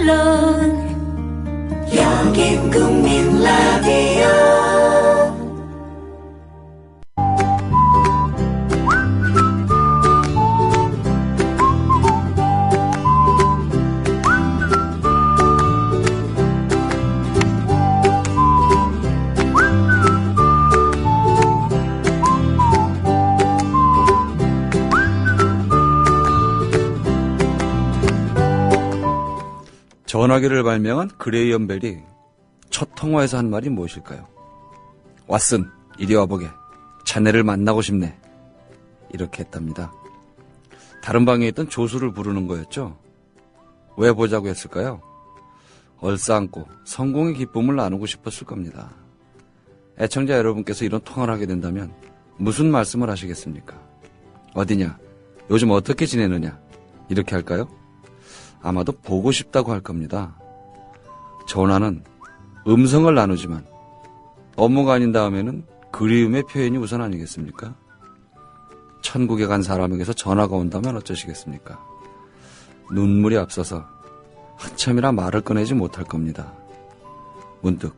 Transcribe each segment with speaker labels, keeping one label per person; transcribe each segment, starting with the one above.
Speaker 1: 물론 여긴 국민 라디오.
Speaker 2: 전화기를 발명한 그레이엄 벨이 첫 통화에서 한 말이 무엇일까요? 왓슨, 이리 와보게. 자네를 만나고 싶네. 이렇게 했답니다. 다른 방에 있던 조수를 부르는 거였죠. 왜 보자고 했을까요? 얼싸안고 성공의 기쁨을 나누고 싶었을 겁니다. 애청자 여러분께서 이런 통화를 하게 된다면 무슨 말씀을 하시겠습니까? 어디냐? 요즘 어떻게 지내느냐? 이렇게 할까요? 아마도 보고 싶다고 할 겁니다. 전화는 음성을 나누지만 업무가 아닌 다음에는 그리움의 표현이 우선 아니겠습니까? 천국에 간 사람에게서 전화가 온다면 어쩌시겠습니까? 눈물이 앞서서 한참이라 말을 꺼내지 못할 겁니다. 문득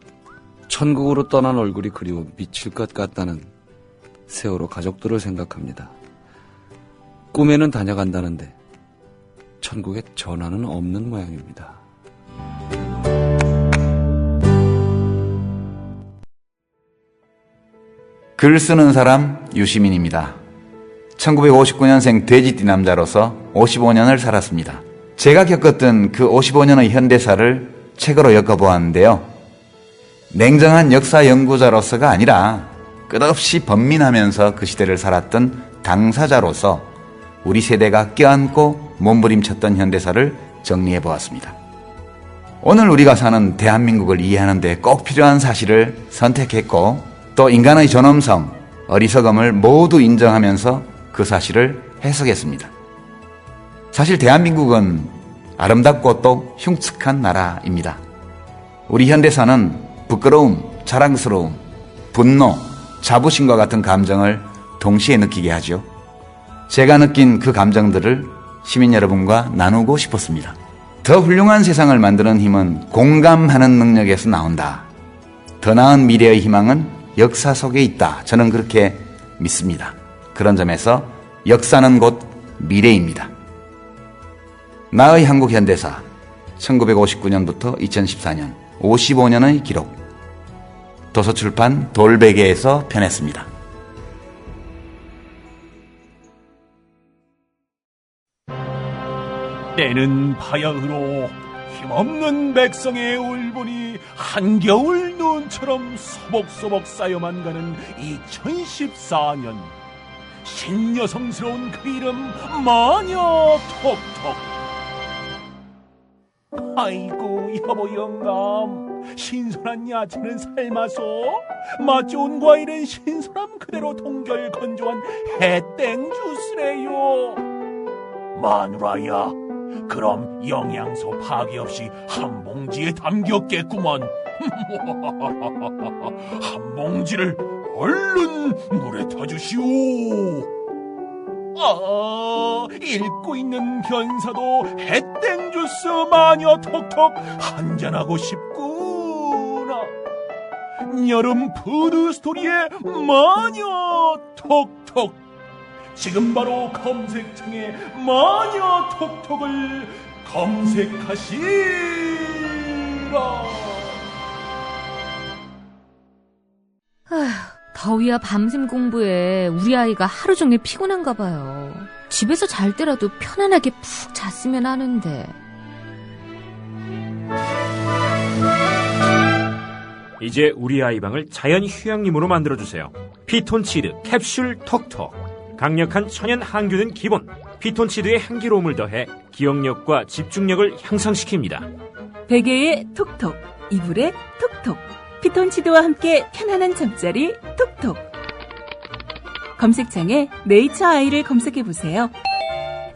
Speaker 2: 천국으로 떠난 얼굴이 그리워 미칠 것 같다는 세월호 가족들을 생각합니다. 꿈에는 다녀간다는데 천국에 전화는 없는 모양입니다.
Speaker 3: 글 쓰는 사람 유시민입니다. 1959년생 돼지띠 남자로서 55년을 살았습니다. 제가 겪었던 그 55년의 현대사를 책으로 엮어보았는데요. 냉정한 역사 연구자로서가 아니라 끝없이 번민하면서 그 시대를 살았던 당사자로서 우리 세대가 껴안고 몸부림쳤던 현대사를 정리해보았습니다. 오늘 우리가 사는 대한민국을 이해하는 데 꼭 필요한 사실을 선택했고 또 인간의 존엄성, 어리석음을 모두 인정하면서 그 사실을 해석했습니다. 사실 대한민국은 아름답고 또 흉측한 나라입니다. 우리 현대사는 부끄러움, 자랑스러움, 분노, 자부심과 같은 감정을 동시에 느끼게 하죠. 제가 느낀 그 감정들을 시민 여러분과 나누고 싶었습니다. 더 훌륭한 세상을 만드는 힘은 공감하는 능력에서 나온다. 더 나은 미래의 희망은 역사 속에 있다. 저는 그렇게 믿습니다. 그런 점에서 역사는 곧 미래입니다. 나의 한국 현대사 1959년부터 2014년 55년의 기록 도서출판 돌베개에서 펴냈습니다.
Speaker 4: 때는 바야흐로 힘없는 백성의 울분이 한겨울 눈처럼 소복소복 쌓여만 가는 2014년. 신여성스러운 그 이름 마녀 톡톡. 아이고 여보 영감, 신선한 야채는 삶아서 맛 좋은 과일은 신선함 그대로 동결 건조한 해땡 주스래요. 마누라야, 그럼 영양소 파괴 없이 한 봉지에 담겼겠구만. 한 봉지를 얼른 물에 타주시오. 읽고 있는 견사도 해땡 주스 마녀 톡톡 한잔하고 싶구나. 여름 푸드 스토리의 마녀 톡톡. 지금 바로 검색창에 마녀 톡톡을 검색하시라.
Speaker 5: 아휴, 더위야 밤샘 공부에 우리 아이가 하루 종일 피곤한가 봐요. 집에서 잘 때라도 편안하게 푹 잤으면 하는데.
Speaker 6: 이제 우리 아이 방을 자연 휴양림으로 만들어주세요. 피톤치드 캡슐 톡톡. 강력한 천연 항균은 기본. 피톤치드의 향기로움을 더해 기억력과 집중력을 향상시킵니다.
Speaker 7: 베개에 톡톡, 이불에 톡톡. 피톤치드와 함께 편안한 잠자리 톡톡. 검색창에 네이처 아이를 검색해보세요.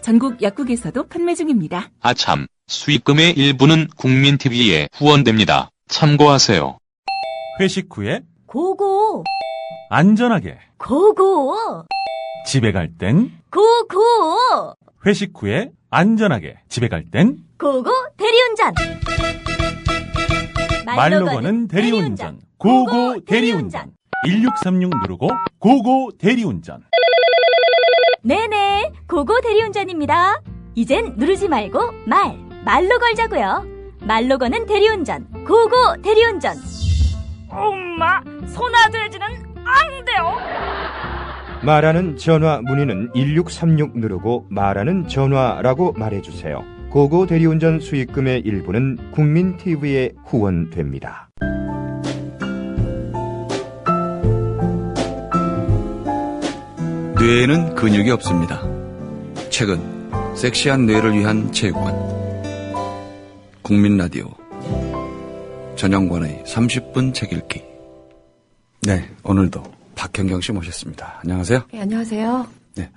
Speaker 7: 전국 약국에서도 판매 중입니다.
Speaker 8: 아참, 수익금의 일부는 국민TV에 후원됩니다. 참고하세요.
Speaker 4: 회식 후에
Speaker 5: 고고!
Speaker 4: 안전하게,
Speaker 5: 고고!
Speaker 4: 집에 갈 땐
Speaker 5: 고고!
Speaker 4: 회식 후에 안전하게 집에 갈 땐
Speaker 9: 고고 대리운전.
Speaker 4: 말로 거는 대리운전. 고고 대리운전. 1636 누르고 고고 대리운전.
Speaker 9: 네네, 고고 대리운전입니다. 이젠 누르지 말고 말로 걸자고요. 말로 거는 대리운전, 고고 대리운전. 엄마, 소나돼지는 안 돼요.
Speaker 10: 말하는 전화 문의는 1636 누르고 말하는 전화라고 말해주세요. 고고 대리운전 수익금의 일부는 국민TV에 후원됩니다.
Speaker 2: 뇌에는 근육이 없습니다. 최근 섹시한 뇌를 위한 체육관 국민라디오 전영관의 30분 책 읽기. 네, 오늘도 박현경 씨 모셨습니다. 안녕하세요.
Speaker 11: 네, 안녕하세요.
Speaker 2: 네,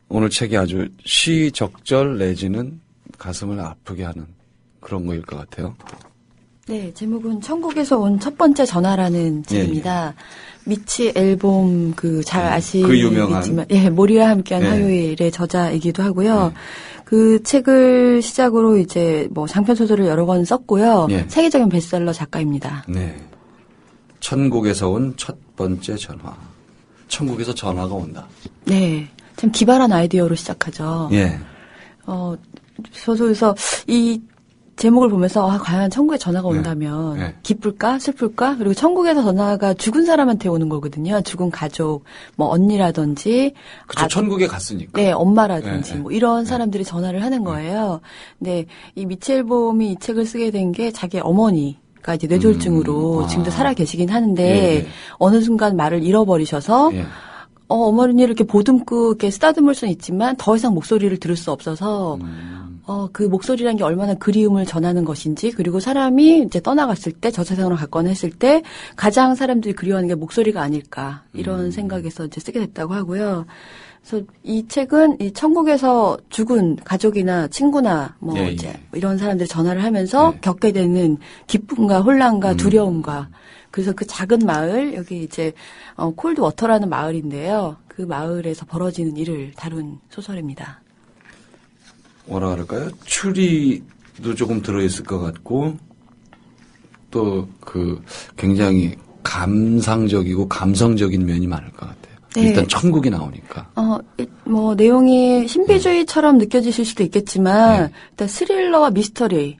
Speaker 2: 오늘 책이 아주 시적절 내지는 가슴을 아프게 하는 그런 거일 것 같아요.
Speaker 11: 네, 제목은 천국에서 온 첫 번째 전화라는 책입니다. 미치 앨범 잘 아시겠지만, 모리와 함께한 화요일의 저자이기도 하고요. 그 책을 시작으로 이제 장편 소설을 여러 권 썼고요. 세계적인 베스트셀러 작가입니다.
Speaker 2: 네. 천국에서 온 첫 번째 전화. 천국에서 전화가 온다.
Speaker 11: 네. 참 기발한 아이디어로 시작하죠. 저도 그래서 이 제목을 보면서 과연 천국에 전화가 온다면 기쁠까 슬플까? 그리고 천국에서 전화가 죽은 사람한테 오는 거거든요. 죽은 가족, 언니라든지
Speaker 2: 그렇죠. 천국에 갔으니까.
Speaker 11: 네, 엄마라든지 이런 사람들이 전화를 하는 거예요. 근데 이 미첼봄이 이 책을 쓰게 된 게 자기 어머니가 이제 뇌졸중으로 지금도 살아 계시긴 하는데 어느 순간 말을 잃어버리셔서 어머니를 이렇게 보듬고 이렇게 쓰다듬을 수는 있지만 더 이상 목소리를 들을 수 없어서 그 목소리란 게 얼마나 그리움을 전하는 것인지, 그리고 사람이 이제 떠나갔을 때, 저 세상으로 갔거나 했을 때 가장 사람들이 그리워하는 게 목소리가 아닐까, 이런 생각에서 이제 쓰게 됐다고 하고요. 그래서 이 책은 이 천국에서 죽은 가족이나 친구나 이제 이런 사람들이 전화를 하면서 겪게 되는 기쁨과 혼란과 두려움과, 그래서 그 작은 마을, 여기 이제 콜드 워터라는 마을인데요. 그 마을에서 벌어지는 일을 다룬 소설입니다.
Speaker 2: 뭐라 그럴까요? 추리도 조금 들어있을 것 같고, 또 굉장히 감상적이고 감성적인 면이 많을 것 같아요. 일단 천국이 나오니까.
Speaker 11: 내용이 신비주의처럼 느껴지실 수도 있겠지만, 일단 스릴러와 미스터리를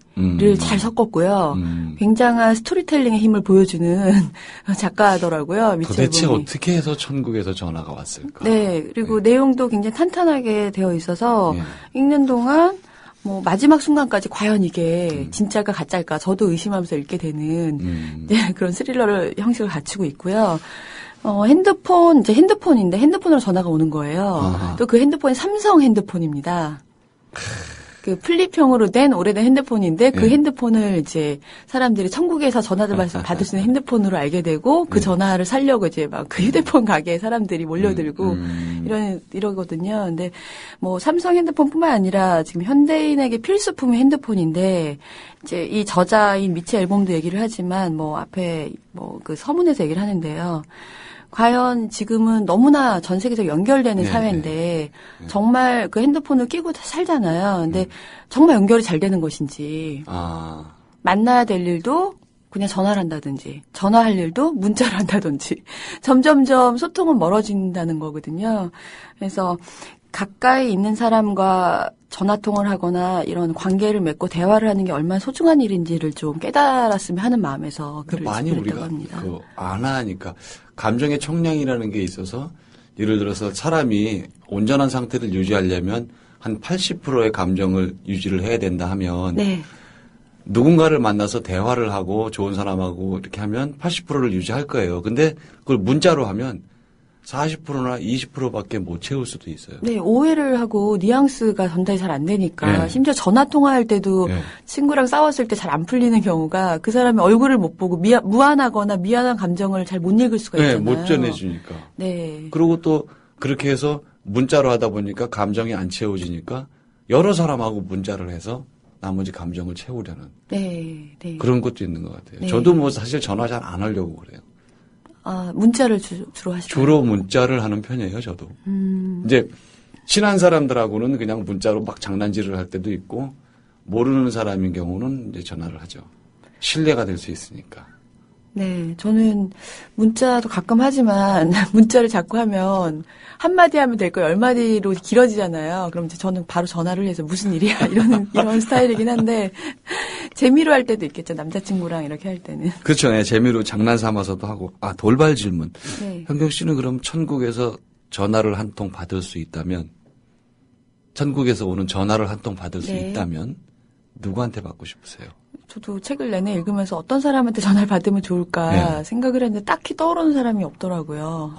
Speaker 11: 잘 섞었고요. 굉장한 스토리텔링의 힘을 보여주는 작가더라고요.
Speaker 2: 도대체 어떻게 해서 천국에서 전화가 왔을까?
Speaker 11: 네, 그리고 내용도 굉장히 탄탄하게 되어 있어서 읽는 동안 마지막 순간까지 과연 이게 진짜일까 가짜일까 저도 의심하면서 읽게 되는 그런 스릴러를 형식을 갖추고 있고요. 핸드폰인데 핸드폰으로 전화가 오는 거예요. 또 그 핸드폰이 삼성 핸드폰입니다. 그 플립형으로 된 오래된 핸드폰인데 그 핸드폰을 이제 사람들이 천국에서 전화를 받을 수 있는 핸드폰으로 알게 되고 그 전화를 사려고 이제 막 그 휴대폰 가게에 사람들이 몰려들고 이러거든요. 근데 삼성 핸드폰뿐만 아니라 지금 현대인에게 필수품의 핸드폰인데 이제 이 저자인 미치 앨범도 얘기를 하지만 앞에 그 서문에서 얘기를 하는데요. 과연 지금은 너무나 전 세계적으로 연결되는 사회인데 정말 그 핸드폰을 끼고 살잖아요. 근데 정말 연결이 잘 되는 것인지 만나야 될 일도 그냥 전화를 한다든지 전화할 일도 문자를 한다든지 점점점 소통은 멀어진다는 거거든요. 그래서 가까이 있는 사람과 전화통화를 하거나 이런 관계를 맺고 대화를 하는 게 얼마나 소중한 일인지를 좀 깨달았으면 하는 마음에서 글을
Speaker 2: 많이
Speaker 11: 집필했다고
Speaker 2: 우리가
Speaker 11: 합니다.
Speaker 2: 안 하니까 감정의 총량이라는 게 있어서 예를 들어서 사람이 온전한 상태를 유지하려면 한 80%의 감정을 유지를 해야 된다 하면 누군가를 만나서 대화를 하고 좋은 사람하고 이렇게 하면 80%를 유지할 거예요. 근데 그걸 문자로 하면 40%나 20%밖에 못 채울 수도 있어요.
Speaker 11: 네, 오해를 하고 뉘앙스가 전달이 잘 안 되니까 심지어 전화 통화할 때도 친구랑 싸웠을 때 잘 안 풀리는 경우가 그 사람의 얼굴을 못 보고 무안하거나 미안한 감정을 잘 못 읽을 수가 있잖아요.
Speaker 2: 못 전해주니까.
Speaker 11: 네.
Speaker 2: 그리고 또 그렇게 해서 문자로 하다 보니까 감정이 안 채워지니까 여러 사람하고 문자를 해서 나머지 감정을 채우려는 그런 것도 있는 것 같아요. 저도 사실 전화 잘 안 하려고 그래요.
Speaker 11: 문자를 주로 하시죠?
Speaker 2: 주로 문자를 하는 편이에요, 저도. 이제 친한 사람들하고는 그냥 문자로 막 장난질을 할 때도 있고 모르는 사람인 경우는 이제 전화를 하죠. 신뢰가 될 수 있으니까.
Speaker 11: 네, 저는 문자도 가끔 하지만 문자를 자꾸 하면 한마디 하면 될 거예요. 10마디로 길어지잖아요. 그럼 이제 저는 바로 전화를 해서 무슨 일이야 이런 스타일이긴 한데 재미로 할 때도 있겠죠. 남자친구랑 이렇게 할 때는.
Speaker 2: 그렇죠. 네, 재미로 장난 삼아서도 하고. 아, 돌발 질문.
Speaker 11: 네.
Speaker 2: 현경 씨는 그럼 천국에서 전화를 한 통 받을 수 있다면 천국에서 오는 전화를 한 통 받을 수
Speaker 11: 네.
Speaker 2: 있다면 누구한테 받고 싶으세요?
Speaker 11: 저도 책을 내내 읽으면서 어떤 사람한테 전화를 받으면 좋을까
Speaker 2: 네.
Speaker 11: 생각을 했는데 딱히 떠오르는 사람이 없더라고요.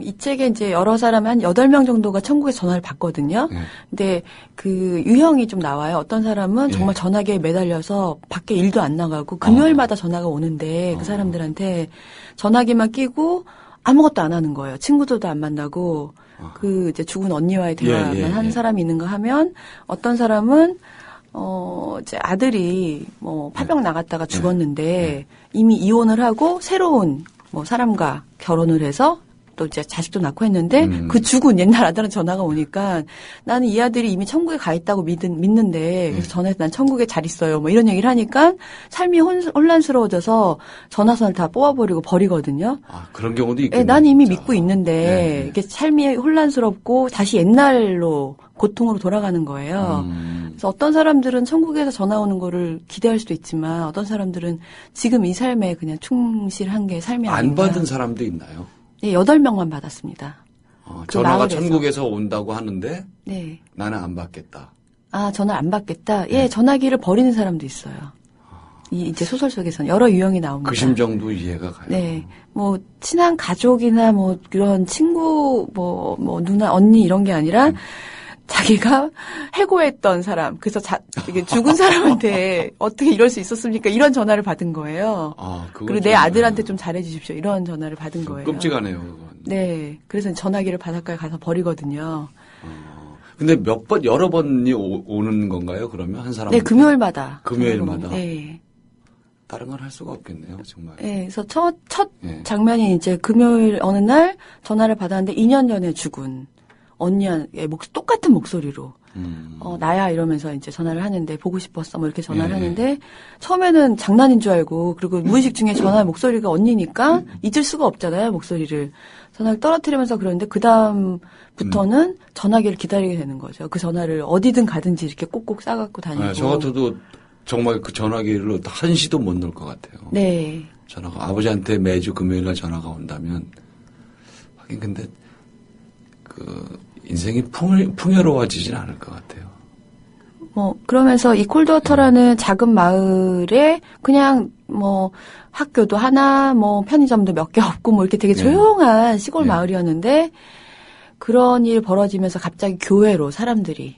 Speaker 11: 이 책에 이제 여러 사람 한 8명 정도가 천국에서 전화를 받거든요.
Speaker 2: 네.
Speaker 11: 근데 그 유형이 좀 나와요. 어떤 사람은
Speaker 2: 네.
Speaker 11: 정말 전화기에 매달려서 밖에 일도 안 나가고 금요일마다 전화가 오는데 그 사람들한테 전화기만 끼고 아무것도 안 하는 거예요. 친구들도 안 만나고 그 이제 죽은 언니와의 대화만 하는 사람이 있는가 하면 어떤 사람은 이제 아들이 뭐 파병 나갔다가 죽었는데 이미 이혼을 하고 새로운 뭐 사람과 결혼을 해서 또 이제 자식도 낳고 했는데 그 죽은 옛날 아들한테 전화가 오니까 나는 이 아들이 이미 천국에 가 있다고 믿는데 그래서 전화해서 난 천국에 잘 있어요. 뭐 이런 얘기를 하니까 삶이 혼란스러워져서 전화선을 다 뽑아버리고 버리거든요.
Speaker 2: 아, 그런 경우도 있겠네요.
Speaker 11: 네, 난 이미 믿고 있는데 이게 삶이 혼란스럽고 다시 옛날로 고통으로 돌아가는 거예요. 그래서 어떤 사람들은 천국에서 전화 오는 거를 기대할 수도 있지만 어떤 사람들은 지금 이 삶에 그냥 충실한 게 삶이 아닌가.
Speaker 2: 안 받은 사람도 있나요?
Speaker 11: 네, 8명만 받았습니다. 그
Speaker 2: 전화가
Speaker 11: 마을에서.
Speaker 2: 천국에서 온다고 하는데
Speaker 11: 네.
Speaker 2: 나는 안 받겠다.
Speaker 11: 아, 전화 안 받겠다. 예, 전화기를 버리는 사람도 있어요. 이제 소설 속에서는 여러 유형이 나옵니다.
Speaker 2: 그 심정도 이해가 가요.
Speaker 11: 네. 뭐, 친한 가족이나 뭐, 이런 친구, 뭐, 누나, 언니 이런 게 아니라 자기가 해고했던 사람. 그래서 이게 죽은 사람한테 어떻게 이럴 수 있었습니까? 이런 전화를 받은 거예요. 그리고 내 아들한테 좀 잘해주십시오. 이런 전화를 받은 거예요.
Speaker 2: 끔찍하네요, 그건.
Speaker 11: 네. 그래서 전화기를 바닷가에 가서 버리거든요.
Speaker 2: 근데 여러 번이 오는 건가요, 그러면? 한 사람?
Speaker 11: 네, 금요일마다.
Speaker 2: 금요일마다?
Speaker 11: 네.
Speaker 2: 다른 건 할 수가 없겠네요, 정말.
Speaker 11: 네, 그래서 첫 장면이 이제 금요일 어느 날 전화를 받았는데 2년 전에 죽은 언니의 똑같은 목소리로 나야 이러면서 이제 전화를 하는데 보고 싶었어 뭐 이렇게 전화를 하는데 처음에는 장난인 줄 알고 그리고 무의식 중에 전화 목소리가 언니니까 잊을 수가 없잖아요 목소리를 전화를 떨어뜨리면서 그러는데 그 다음부터는 전화기를 기다리게 되는 거죠. 그 전화를 어디든 가든지 이렇게 꼭꼭 싸갖고 다니고.
Speaker 2: 네, 저 같아도 정말 그 전화기를 한시도 못 놓을 것 같아요.
Speaker 11: 네.
Speaker 2: 전화가 아버지한테 매주 금요일날 전화가 온다면 하긴 근데 그 인생이 풍요로워지진 않을 것 같아요.
Speaker 11: 뭐 그러면서 이 콜드워터라는 작은 마을에 그냥 뭐 학교도 하나 뭐 편의점도 몇 개 없고 뭐 이렇게 되게 조용한 시골 마을이었는데 그런 일이 벌어지면서 갑자기 교회로 사람들이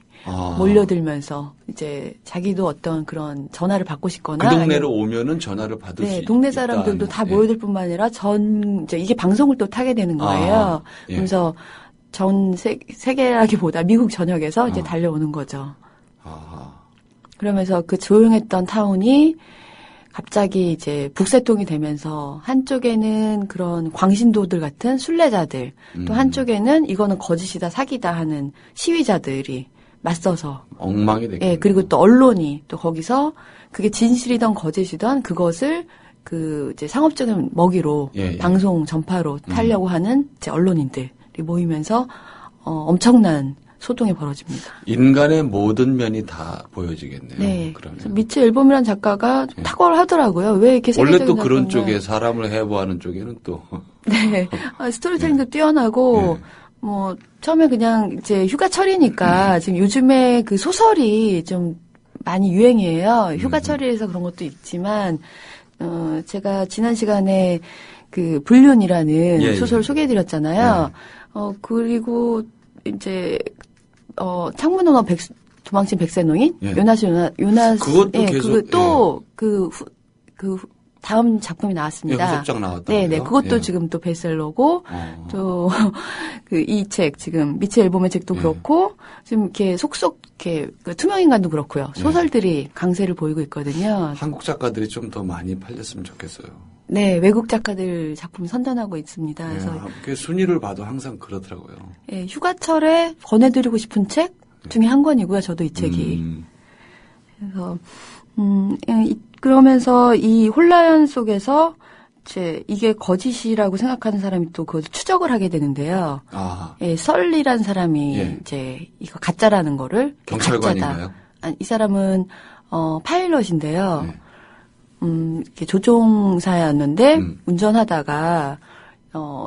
Speaker 11: 몰려들면서 이제 자기도 어떤 그런 전화를 받고 싶거나
Speaker 2: 그 동네로 오면은 전화를 받을 수 있다.
Speaker 11: 동네 사람들도 다 모여들 뿐만 아니라 이제 이게 방송을 또 타게 되는 거예요. 그래서 전 세계라기보다 미국 전역에서 이제 달려오는 거죠. 그러면서 그 조용했던 타운이 갑자기 이제 북새통이 되면서 한쪽에는 그런 광신도들 같은 순례자들, 또 한쪽에는 이거는 거짓이다, 사기다 하는 시위자들이 맞서서
Speaker 2: 엉망이 되겠네요.
Speaker 11: 예, 그리고 또 언론이 또 거기서 그게 진실이던 거짓이던 그것을 그 이제 상업적인 먹이로 방송 전파로 타려고 하는 이제 언론인들이 모이면서 엄청난 소동이 벌어집니다.
Speaker 2: 인간의 모든 면이 다 보여지겠네요.
Speaker 11: 네.
Speaker 2: 그러면
Speaker 11: 미첼 앨범이라는 작가가 탁월하더라고요. 왜 이렇게
Speaker 2: 원래
Speaker 11: 세계적인
Speaker 2: 또 그런
Speaker 11: 작품을.
Speaker 2: 쪽에 사람을 해부하는 쪽에는 또
Speaker 11: 네. 스토리텔링도 뛰어나고 뭐 처음에 그냥 이제 휴가철이니까 지금 요즘에 그 소설이 좀 많이 유행이에요. 휴가철이라서 그런 것도 있지만 제가 지난 시간에 그 불륜이라는 소설 소개해드렸잖아요. 그리고 이제 창문 언어 도망친 백세노인 요나스
Speaker 2: 그것도 계속
Speaker 11: 그것도 그 다음 작품이 나왔습니다.
Speaker 2: 후속작 나왔다.
Speaker 11: 네, 그것도 지금 또 베스트셀러고 또 그 이 책 지금 미첼 앨범의 책도 그렇고 지금 이렇게 속속 이렇게 그 투명인간도 그렇고요. 소설들이 강세를 보이고 있거든요.
Speaker 2: 한국 작가들이 좀 더 많이 팔렸으면 좋겠어요.
Speaker 11: 네, 외국 작가들 작품 선전하고 있습니다. 그래서
Speaker 2: 그 순위를 봐도 항상 그렇더라고요.
Speaker 11: 예, 휴가철에 권해드리고 싶은 책 중에 한 권이고요. 저도 이 책이. 그래서 그러면서 이 혼란 속에서 이게 거짓이라고 생각하는 사람이 또 그걸 추적을 하게 되는데요. 예, 썰리란 사람이 이제 이거 가짜라는 거를
Speaker 2: 경찰관인가요?
Speaker 11: 아니, 이 사람은 파일럿인데요. 이렇게 조종사였는데 운전하다가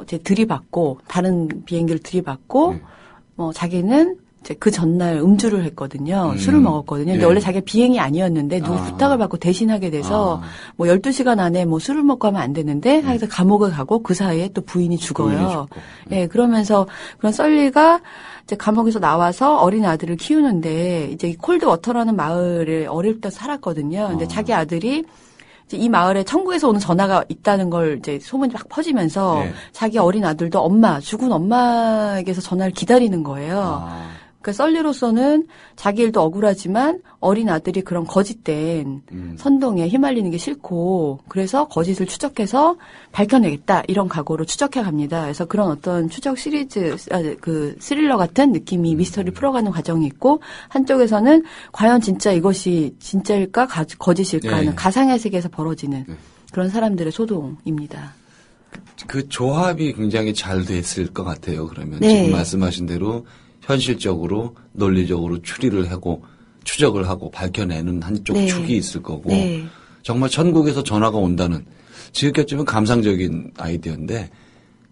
Speaker 11: 이제 들이받고 다른 비행기를 들이받고 자기는 이제 그 전날 음주를 했거든요. 술을 먹었거든요. 근데 원래 자기가 비행이 아니었는데 누구 부탁을 받고 대신하게 돼서 뭐 12시간 안에 뭐 술을 먹고 하면 안 되는데 하여튼 감옥을 가고 그 사이에 또 부인이 죽어요. 예, 그러면서 그런 썰리가 이제 감옥에서 나와서 어린 아들을 키우는데 이제 콜드 워터라는 마을에 어릴 때 살았거든요. 근데 자기 아들이 이제 이 마을에 천국에서 오는 전화가 있다는 걸 이제 소문이 막 퍼지면서 자기 어린 아들도 죽은 엄마에게서 전화를 기다리는 거예요. 그러니까 썰리로서는 자기 일도 억울하지만 어린 아들이 그런 거짓된 선동에 휘말리는 게 싫고 그래서 거짓을 추적해서 밝혀내겠다 이런 각오로 추적해 갑니다. 그래서 그런 어떤 추적 시리즈 그 스릴러 같은 느낌이 미스터리 풀어가는 과정이 있고 한쪽에서는 과연 진짜 이것이 진짜일까 거짓일까 하는 가상의 세계에서 벌어지는 그런 사람들의 소동입니다.
Speaker 2: 그 조합이 굉장히 잘 됐을 것 같아요. 그러면 지금 말씀하신 대로 현실적으로 논리적으로 추리를 하고 추적을 하고 밝혀내는 한쪽 축이 있을 거고 정말 천국에서 전화가 온다는 지금까지는 감상적인 아이디어인데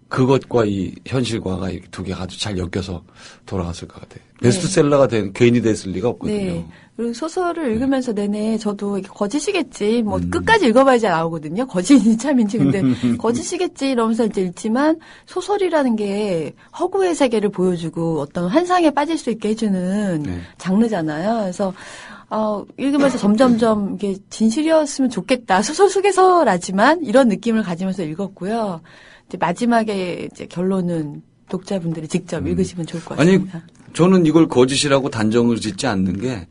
Speaker 2: 그것과 이 현실과가 두 개가 아주 잘 엮여서 돌아갔을 것 같아요. 베스트셀러가 괜히 됐을 리가 없거든요.
Speaker 11: 그리고 소설을 읽으면서 내내 저도 이게 거짓이겠지, 뭐 끝까지 읽어봐야지 나오거든요. 거짓인지 참인지. 근데 거짓이겠지 이러면서 이제 읽지만 소설이라는 게 허구의 세계를 보여주고 어떤 환상에 빠질 수 있게 해주는 장르잖아요. 그래서 읽으면서 점점점 이게 진실이었으면 좋겠다. 소설 속에서라지만 이런 느낌을 가지면서 읽었고요. 이제 마지막에 이제 결론은 독자분들이 직접 읽으시면 좋을 것 같습니다.
Speaker 2: 아니, 저는 이걸 거짓이라고 단정을 짓지 않는 게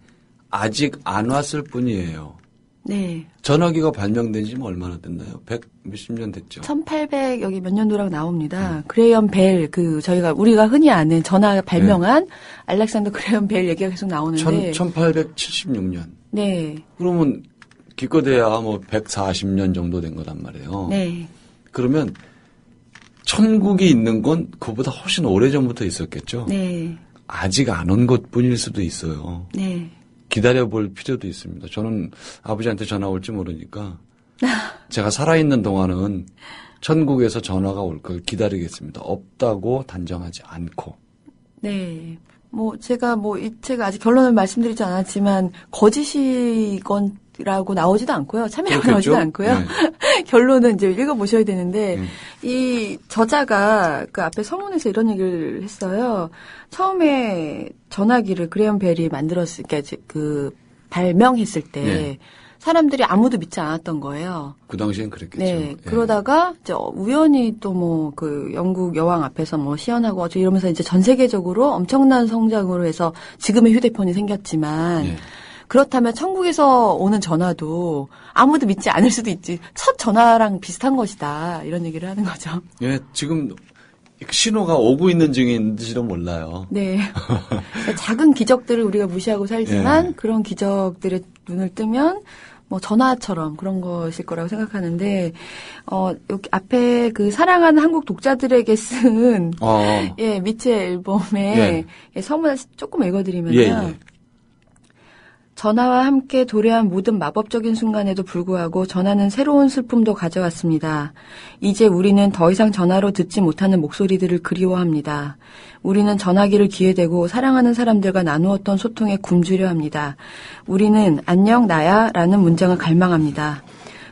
Speaker 2: 아직 안 왔을 뿐이에요.
Speaker 11: 네.
Speaker 2: 전화기가 발명된 지는 얼마나 됐나요? 100 몇십 년 됐죠.
Speaker 11: 1800 여기 몇 년도라고 나옵니다. 그레이엄 벨, 우리가 흔히 아는 전화 발명한 알렉산더 그레이엄 벨 얘기가 계속 나오는데.
Speaker 2: 1876년.
Speaker 11: 네.
Speaker 2: 그러면 기껏해야 뭐 140년 정도 된 거란 말이에요.
Speaker 11: 네.
Speaker 2: 그러면 천국이 있는 건 그보다 훨씬 오래전부터 있었겠죠.
Speaker 11: 네.
Speaker 2: 아직 안 온 것뿐일 수도 있어요.
Speaker 11: 네.
Speaker 2: 기다려볼 필요도 있습니다. 저는 아버지한테 전화 올지 모르니까 제가 살아있는 동안은 천국에서 전화가 올 걸 기다리겠습니다. 없다고 단정하지 않고.
Speaker 11: 네. 제가 이 책 아직 결론을 말씀드리지 않았지만 거짓이건라고 나오지도 않고요. 참여라고 나오지도 않고요. 네. 결론은 이제 읽어보셔야 되는데 이 저자가 그 앞에 서문에서 이런 얘기를 했어요. 처음에 전화기를 그레이엄 벨이 그러니까 발명했을 때 사람들이 아무도 믿지 않았던 거예요.
Speaker 2: 그 당시엔 그랬겠죠.
Speaker 11: 네. 그러다가 이제 우연히 또 그 영국 여왕 앞에서 시연하고 이러면서 이제 전 세계적으로 엄청난 성장으로 해서 지금의 휴대폰이 생겼지만 그렇다면 천국에서 오는 전화도 아무도 믿지 않을 수도 있지. 첫 전화랑 비슷한 것이다. 이런 얘기를 하는 거죠.
Speaker 2: 예, 지금 신호가 오고 있는 중인지도 몰라요.
Speaker 11: 네. 작은 기적들을 우리가 무시하고 살지만 그런 기적들의 눈을 뜨면 전화처럼 그런 것일 거라고 생각하는데, 여기 앞에 사랑하는 한국 독자들에게 쓴, 미츠의 앨범에 서문을 조금 읽어드리면요. 전화와 함께 도래한 모든 마법적인 순간에도 불구하고 전화는 새로운 슬픔도 가져왔습니다. 이제 우리는 더 이상 전화로 듣지 못하는 목소리들을 그리워합니다. 우리는 전화기를 귀에 대고 사랑하는 사람들과 나누었던 소통에 굶주려 합니다. 우리는 안녕 나야 라는 문장을 갈망합니다.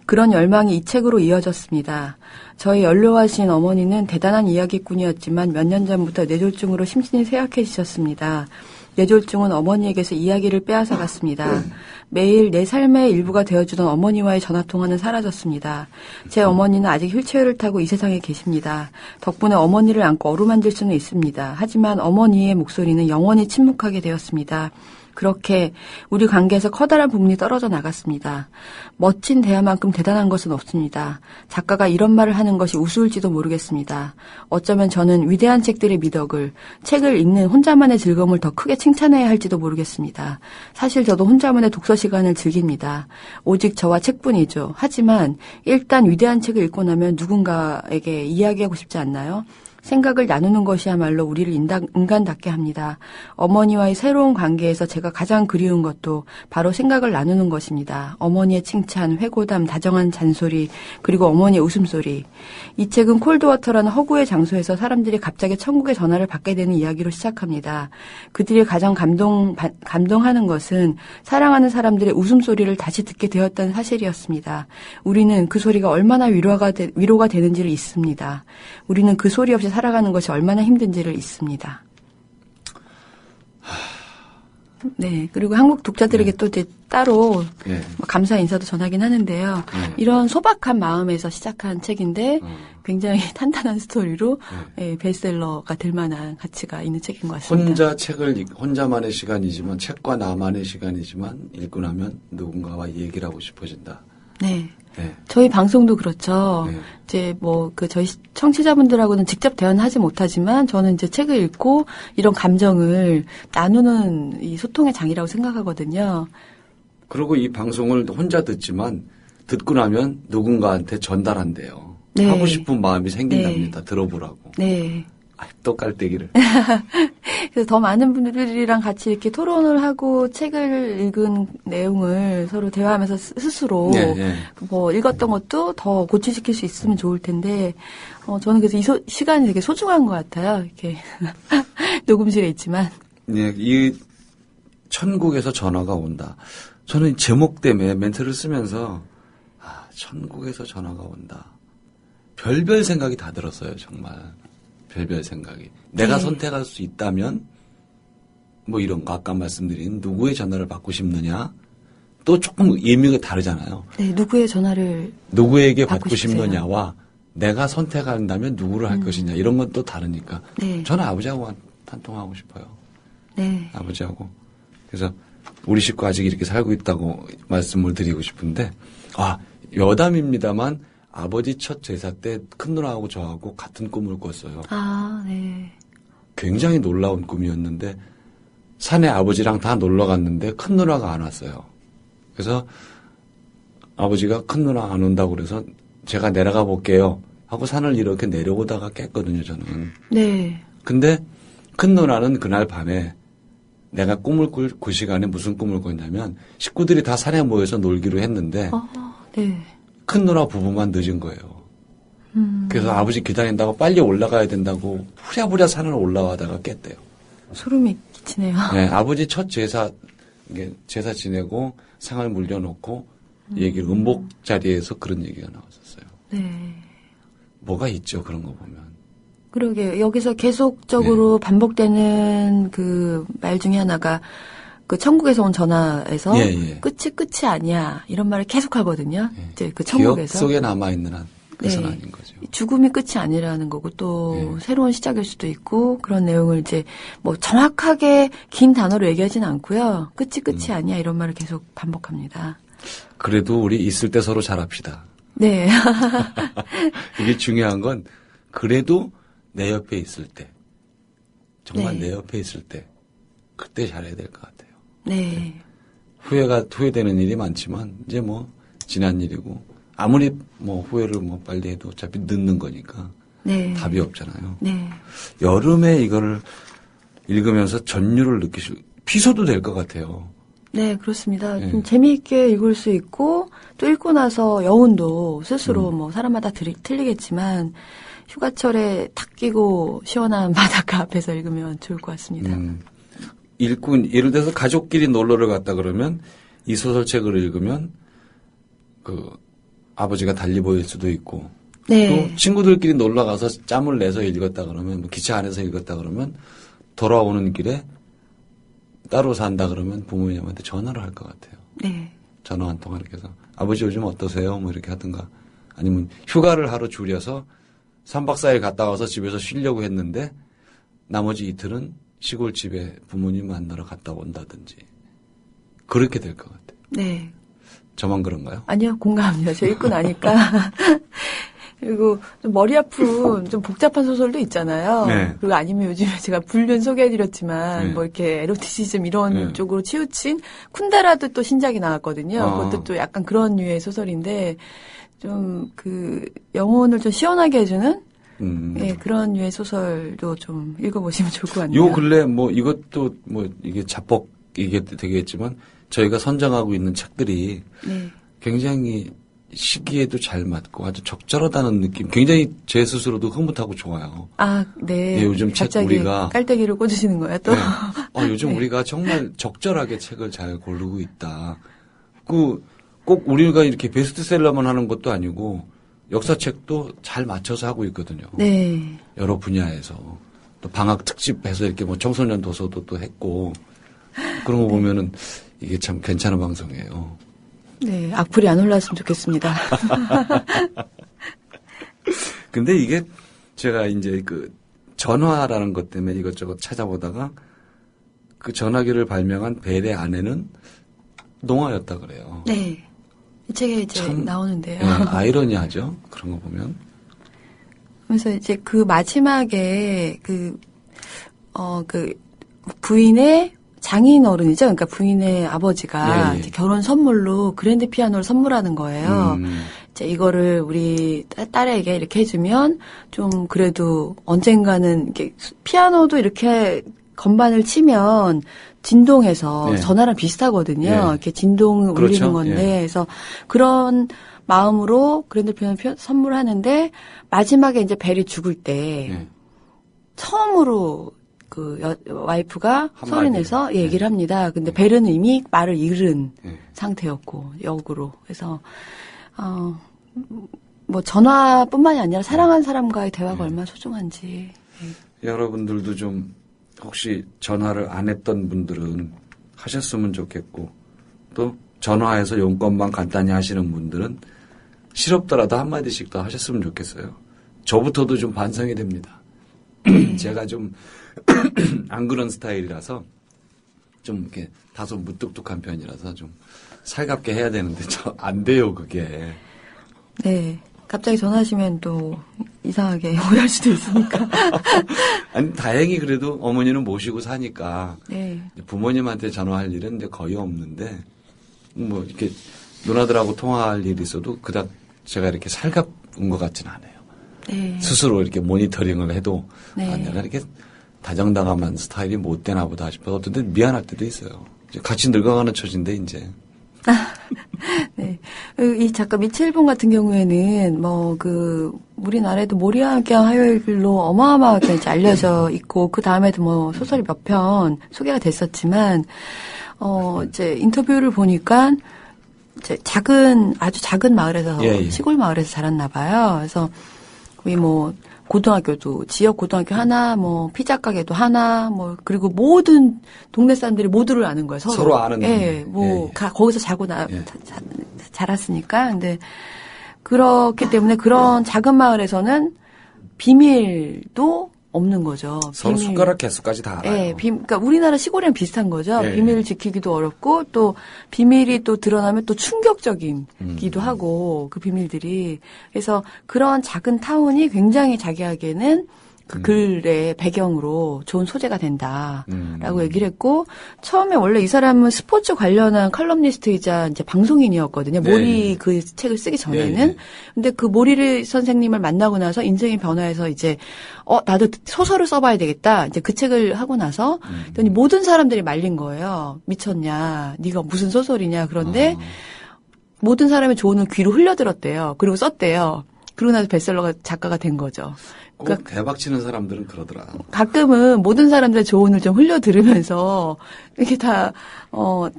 Speaker 11: 그런 열망이 이 책으로 이어졌습니다. 저희 연로하신 어머니는 대단한 이야기꾼이었지만 몇 년 전부터 뇌졸중으로 심신이 쇠약해지셨습니다. 뇌졸중은 어머니에게서 이야기를 빼앗아 갔습니다. 매일 내 삶의 일부가 되어주던 어머니와의 전화통화는 사라졌습니다. 제 어머니는 아직 휠체어를 타고 이 세상에 계십니다. 덕분에 어머니를 안고 어루만질 수는 있습니다. 하지만 어머니의 목소리는 영원히 침묵하게 되었습니다. 그렇게 우리 관계에서 커다란 부분이 떨어져 나갔습니다. 멋진 대화만큼 대단한 것은 없습니다. 작가가 이런 말을 하는 것이 우스울지도 모르겠습니다. 어쩌면 저는 위대한 책들의 미덕을, 책을 읽는 혼자만의 즐거움을 더 크게 칭찬해야 할지도 모르겠습니다. 사실 저도 혼자만의 독서 시간을 즐깁니다. 오직 저와 책뿐이죠. 하지만 일단 위대한 책을 읽고 나면 누군가에게 이야기하고 싶지 않나요? 생각을 나누는 것이야말로 우리를 인간답게 합니다. 어머니와의 새로운 관계에서 제가 가장 그리운 것도 바로 생각을 나누는 것입니다. 어머니의 칭찬, 회고담, 다정한 잔소리, 그리고 어머니의 웃음소리. 이 책은 콜드워터라는 허구의 장소에서 사람들이 갑자기 천국의 전화를 받게 되는 이야기로 시작합니다. 그들이 가장 감동하는 것은 사랑하는 사람들의 웃음소리를 다시 듣게 되었다는 사실이었습니다. 우리는 그 소리가 얼마나 위로가 되는지를 잊습니다. 우리는 그 소리 없이 살아가는 것이 얼마나 힘든지를 잊습니다. 네. 그리고 한국 독자들에게 또 이제 따로 감사 인사도 전하긴 하는데요. 이런 소박한 마음에서 시작한 책인데 굉장히 탄탄한 스토리로 베스트셀러가 될 만한 가치가 있는 책인 것 같습니다.
Speaker 2: 혼자만의 시간이지만 책과 나만의 시간이지만 읽고 나면 누군가와 얘기를 하고 싶어진다.
Speaker 11: 네. 네. 저희 방송도 그렇죠. 네. 이제 저희 청취자분들하고는 직접 대화는 하지 못하지만 저는 이제 책을 읽고 이런 감정을 나누는 이 소통의 장이라고 생각하거든요.
Speaker 2: 그리고 이 방송을 혼자 듣지만 듣고 나면 누군가한테 전달한대요. 네. 하고 싶은 마음이 생긴답니다. 네. 들어보라고. 네. 또 깔때기를.
Speaker 11: 그래서 더 많은 분들이랑 같이 이렇게 토론을 하고 책을 읽은 내용을 서로 대화하면서 스스로 읽었던 것도 더 고치시킬 수 있으면 좋을 텐데, 저는 그래서 이 시간이 되게 소중한 것 같아요. 이렇게 녹음실에 있지만.
Speaker 2: 네, 이 천국에서 전화가 온다. 저는 제목 때문에 멘트를 쓰면서 천국에서 전화가 온다. 별별 생각이 다 들었어요, 정말. 별별 생각이. 내가 선택할 수 있다면 이런 거 아까 말씀드린 누구의 전화를 받고 싶느냐 또 조금 의미가 다르잖아요.
Speaker 11: 네, 누구의 전화를
Speaker 2: 누구에게 받고 싶느냐와 내가 선택한다면 누구를 할 것이냐 이런 건 또 다르니까. 네. 저는 아버지하고 한통하고 싶어요. 네. 아버지하고. 그래서 우리 식구 아직 이렇게 살고 있다고 말씀을 드리고 싶은데 여담입니다만 아버지 첫 제사 때 큰 누나하고 저하고 같은 꿈을 꿨어요.
Speaker 11: 네.
Speaker 2: 굉장히 놀라운 꿈이었는데 산에 아버지랑 다 놀러 갔는데 큰 누나가 안 왔어요. 그래서 아버지가 큰 누나 안 온다고 그래서 제가 내려가 볼게요 하고 산을 이렇게 내려오다가 깼거든요, 저는. 네. 근데 큰 누나는 그날 밤에 내가 꿈을 꿀 그 시간에 무슨 꿈을 꿨냐면 식구들이 다 산에 모여서 놀기로 했는데
Speaker 11: 네.
Speaker 2: 큰 누나 부부만 늦은 거예요. 그래서 아버지 기다린다고 빨리 올라가야 된다고 부랴부랴 산을 올라가다가 깼대요.
Speaker 11: 소름이 끼치네요.
Speaker 2: 네, 아버지 첫 제사 지내고 상을 물려놓고 얘기를 음복 자리에서 그런 얘기가 나왔었어요.
Speaker 11: 네.
Speaker 2: 뭐가 있죠, 그런 거 보면.
Speaker 11: 그러게 여기서 계속적으로 반복되는 그 말 중에 하나가 그 천국에서 온 전화에서 끝이 아니야 이런 말을 계속 하거든요. 이제 그 천국에서
Speaker 2: 기억 속에 남아 있는 한 끝은 아닌 거죠.
Speaker 11: 죽음이 끝이 아니라는 거고 또 새로운 시작일 수도 있고 그런 내용을 이제 정확하게 긴 단어로 얘기하지는 않고요. 끝이 아니야 이런 말을 계속 반복합니다.
Speaker 2: 그래도 우리 있을 때 서로 잘합시다.
Speaker 11: 네.
Speaker 2: 이게 중요한 건 그래도 내 옆에 있을 때 정말 내 옆에 있을 때 그때 잘해야 될 것 같아요.
Speaker 11: 네.
Speaker 2: 후회되는 일이 많지만 이제 지난 일이고 아무리 후회를 빨리 해도 어차피 늦는 거니까 답이 없잖아요.
Speaker 11: 네.
Speaker 2: 여름에 이거를 읽으면서 전율을 피서도 될 것 같아요.
Speaker 11: 네, 그렇습니다. 좀 재미있게 읽을 수 있고 또 읽고 나서 여운도 스스로 사람마다 틀리겠지만 휴가철에 탁 끼고 시원한 바닷가 앞에서 읽으면 좋을 것 같습니다.
Speaker 2: 예를 들어서 가족끼리 놀러를 갔다 그러면 이 소설책을 읽으면 아버지가 달리 보일 수도 있고 또 친구들끼리 놀러 가서 짬을 내서 읽었다 그러면 기차 안에서 읽었다 그러면 돌아오는 길에 따로 산다 그러면 부모님한테 전화를 할 것 같아요.
Speaker 11: 네.
Speaker 2: 전화 한 통화 이렇게 해서 아버지 요즘 어떠세요? 이렇게 하든가 아니면 휴가를 하루 줄여서 3박 4일 갔다 와서 집에서 쉬려고 했는데 나머지 이틀은 시골집에 부모님 만나러 갔다 온다든지 그렇게 될 것 같아요.
Speaker 11: 네.
Speaker 2: 저만 그런가요?
Speaker 11: 아니요, 공감합니다. 저 읽고 나니까. 그리고 좀 머리 아픈 좀 복잡한 소설도 있잖아요.
Speaker 2: 네.
Speaker 11: 그리고 아니면 요즘에 제가 불륜 소개해드렸지만
Speaker 2: 네.
Speaker 11: 뭐 이렇게 에로티시즘 이런
Speaker 2: 네.
Speaker 11: 쪽으로 치우친 쿤데라도 또 신작이 나왔거든요. 그것도 또 약간 그런 류의 소설인데 좀 그 영혼을 좀 시원하게 해주는 예, 그런 류의 소설도 좀 읽어보시면 좋을 것 같네요.
Speaker 2: 요 근래 뭐 이것도 뭐 이게 자뻑 이게 되겠지만 저희가 선정하고 있는 책들이
Speaker 11: 네.
Speaker 2: 굉장히 시기에도 잘 맞고 아주 적절하다는 느낌. 굉장히 제 스스로도 흐뭇하고 좋아요.
Speaker 11: 아, 네.
Speaker 2: 예, 요즘 책
Speaker 11: 갑자기
Speaker 2: 우리가
Speaker 11: 깔때기를 꽂으시는 거예요, 또?
Speaker 2: 네. 요즘
Speaker 11: 네.
Speaker 2: 우리가 정말 적절하게 책을 잘 고르고 있다. 꼭 우리가 이렇게 베스트셀러만 하는 것도 아니고 역사책도 잘 맞춰서 하고 있거든요.
Speaker 11: 네.
Speaker 2: 여러 분야에서. 또 방학 특집해서 이렇게 뭐 청소년 도서도 또 했고 그런 거 보면은 이게 참 괜찮은 방송이에요.
Speaker 11: 네, 악플이 안 올라왔으면 좋겠습니다.
Speaker 2: 근데 이게 제가 이제 그 전화라는 것 때문에 이것저것 찾아보다가 그 전화기를 발명한 벨의 아내는 농아였다 그래요.
Speaker 11: 네. 이 책에 이제 나오는데요.
Speaker 2: 네, 아이러니하죠. 그런 거 보면.
Speaker 11: 그래서 이제 그 마지막에 그 부인의 장인 어른이죠. 그러니까 부인의 아버지가
Speaker 2: 예.
Speaker 11: 이제 결혼 선물로 그랜드 피아노를 선물하는 거예요. 이제 이거를 우리 딸에게 이렇게 해주면 좀 그래도 언젠가는 이렇게 피아노도 이렇게 건반을 치면 진동해서
Speaker 2: 예.
Speaker 11: 전화랑 비슷하거든요.
Speaker 2: 예.
Speaker 11: 이렇게 진동을
Speaker 2: 그렇죠.
Speaker 11: 울리는 건데,
Speaker 2: 예.
Speaker 11: 그래서 그런 마음으로 그랜드 피아노 선물하는데 마지막에 이제 벨이 죽을 때
Speaker 2: 예.
Speaker 11: 처음으로 그 와이프가
Speaker 2: 한마디.
Speaker 11: 소리 내서 얘기를 합니다. 근데 벨은 이미 말을 잃은 상태였고 역으로. 그래서 뭐 전화뿐만이 아니라 사랑한 사람과의 대화가 얼마나 소중한지.
Speaker 2: 여러분들도 좀 혹시 전화를 안 했던 분들은 하셨으면 좋겠고 또 전화해서 용건만 간단히 하시는 분들은 싫었더라도 한마디씩 더 하셨으면 좋겠어요. 저부터도 좀 반성이 됩니다. 제가 좀 안 그런 스타일이라서 좀 이렇게 다소 무뚝뚝한 편이라서 좀 살갑게 해야 되는데 저 안 돼요 그게.
Speaker 11: 네. 갑자기 전화하시면 또 이상하게 오해할 수도 있으니까.
Speaker 2: 아니 다행히 그래도 어머니는 모시고 사니까
Speaker 11: 네.
Speaker 2: 부모님한테 전화할 일은 이제 거의 없는데 뭐 이렇게 누나들하고 통화할 일이 있어도 그닥 제가 이렇게 살갑은 것 같지는 않아요.
Speaker 11: 네.
Speaker 2: 스스로 이렇게 모니터링을 해도
Speaker 11: 네.
Speaker 2: 내가 이렇게 다정다감한 스타일이 못 되나 보다 싶어서 어떤 때 미안할 때도 있어요. 이제 같이 늙어가는 처지인데 이제.
Speaker 11: 네. 이 작가 미첼본 같은 경우에는 우리나라에도 모리아경 화요일로 어마어마하게 이제 알려져 있고 그 다음에도 뭐 소설이 몇 편 소개가 됐었지만 이제 인터뷰를 보니까 이제 아주 작은 마을에서 시골 마을에서 자랐나 봐요. 그래서 거의 뭐 고등학교도 지역 고등학교 하나, 뭐 피자 가게도 하나, 뭐 그리고 모든 동네 사람들이 모두를 아는 거예요. 서로
Speaker 2: 아는.
Speaker 11: 예, 거기서 자랐으니까. 근데 그렇기 때문에 그런 작은 마을에서는 비밀도 없는 거죠.
Speaker 2: 서로 숟가락 개수까지 다 알아요.
Speaker 11: 예, 그러니까 우리나라 시골이랑 비슷한 거죠.
Speaker 2: 예.
Speaker 11: 비밀을 지키기도 어렵고 또 비밀이 또 드러나면 또 충격적이기도 하고 그 비밀들이. 그래서 그런 작은 타운이 굉장히 자기에게는 그 글의 배경으로 좋은 소재가 된다라고 얘기를 했고 처음에 원래 이 사람은 스포츠 관련한 칼럼니스트이자 이제 방송인이었거든요. 모리 그 책을 쓰기 전에는. 근데 그 모리 선생님을 만나고 나서 인생이 변화해서 이제 나도 소설을 써봐야 되겠다. 이제 그 책을 하고 나서 그랬더니 모든 사람들이 말린 거예요. 미쳤냐? 네가 무슨 소설이냐? 그런데 모든 사람의 조언을 귀로 흘려들었대요. 그리고 썼대요. 그러고 나서 베스트셀러 작가가 된 거죠.
Speaker 2: 꼭 대박 치는 사람들은 그러더라.
Speaker 11: 가끔은 모든 사람들의 조언을 좀 흘려 들으면서 이렇게 다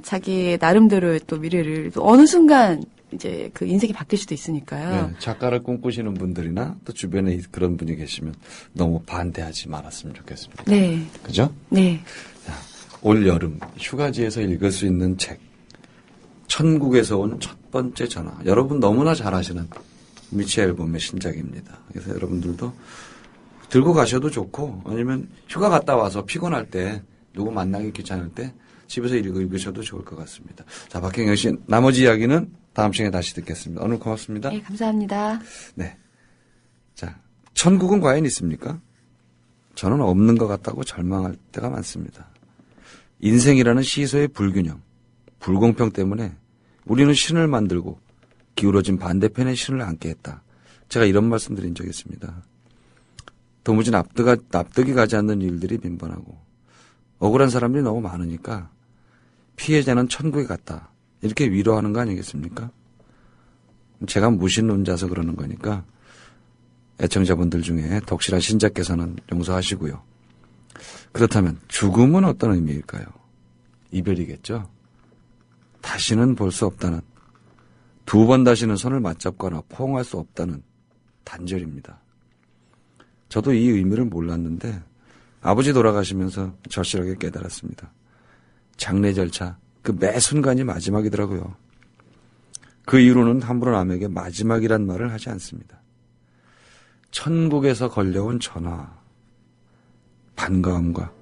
Speaker 11: 자기 나름대로의 또 미래를 또 어느 순간 이제 그 인생이 바뀔 수도 있으니까요.
Speaker 2: 네, 작가를 꿈꾸시는 분들이나 또 주변에 그런 분이 계시면 너무 반대하지 말았으면 좋겠습니다.
Speaker 11: 네.
Speaker 2: 그죠?
Speaker 11: 네.
Speaker 2: 자, 올 여름 휴가지에서 읽을 수 있는 책. 천국에서 온 첫 번째 전화. 여러분 너무나 잘 아시는 미치 앨범의 신작입니다. 그래서 여러분들도 들고 가셔도 좋고 아니면 휴가 갔다 와서 피곤할 때 누구 만나기 귀찮을 때 집에서 읽으셔도 좋을 것 같습니다. 자, 박경영 씨, 나머지 이야기는 다음 시간에 다시 듣겠습니다. 오늘 고맙습니다.
Speaker 11: 네, 감사합니다.
Speaker 2: 네. 자, 천국은 과연 있습니까? 저는 없는 것 같다고 절망할 때가 많습니다. 인생이라는 시소의 불균형, 불공평 때문에 우리는 신을 만들고 기울어진 반대편의 신을 안게 했다. 제가 이런 말씀 드린 적이 있습니다. 도무지 납득이 가지 않는 일들이 빈번하고 억울한 사람들이 너무 많으니까 피해자는 천국에 갔다. 이렇게 위로하는 거 아니겠습니까? 제가 무신론자서 그러는 거니까 애청자분들 중에 독실한 신자께서는 용서하시고요. 그렇다면 죽음은 어떤 의미일까요? 이별이겠죠. 다시는 볼 수 없다는, 두 번 다시는 손을 맞잡거나 포옹할 수 없다는 단절입니다. 저도 이 의미를 몰랐는데 아버지 돌아가시면서 절실하게 깨달았습니다. 장례 절차, 그 매 순간이 마지막이더라고요. 그 이후로는 함부로 남에게 마지막이란 말을 하지 않습니다. 천국에서 걸려온 전화, 반가움과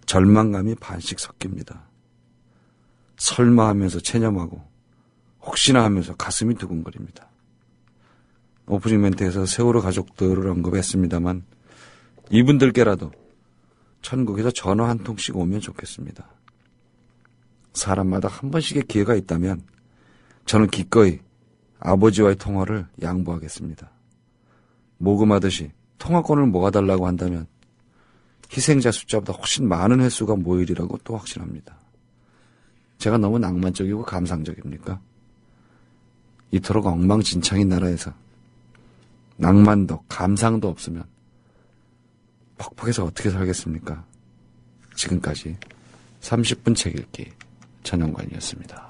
Speaker 2: 절망감이 반씩 섞입니다. 설마 하면서 체념하고 혹시나 하면서 가슴이 두근거립니다. 오프닝 멘트에서 세월호 가족들을 언급했습니다만 이분들께라도 천국에서 전화 한 통씩 오면 좋겠습니다. 사람마다 한 번씩의 기회가 있다면 저는 기꺼이 아버지와의 통화를 양보하겠습니다. 모금하듯이 통화권을 모아달라고 한다면 희생자 숫자보다 훨씬 많은 횟수가 모이리라고 또 확신합니다. 제가 너무 낭만적이고 감상적입니까? 이토록 엉망진창인 나라에서 낭만도 감상도 없으면 퍽퍽해서 어떻게 살겠습니까? 지금까지 30분 책 읽기 전영관이었습니다.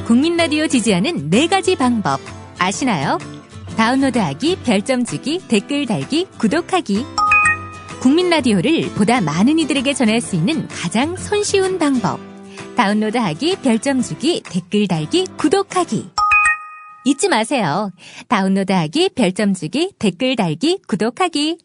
Speaker 5: 국민 라디오 지지하는 4가지 방법 아시나요? 다운로드하기, 별점 주기, 댓글 달기, 구독하기. 국민 라디오를 보다 많은 이들에게 전할 수 있는 가장 손쉬운 방법. 다운로드하기, 별점 주기, 댓글 달기, 구독하기. 잊지 마세요. 다운로드하기, 별점 주기, 댓글 달기, 구독하기.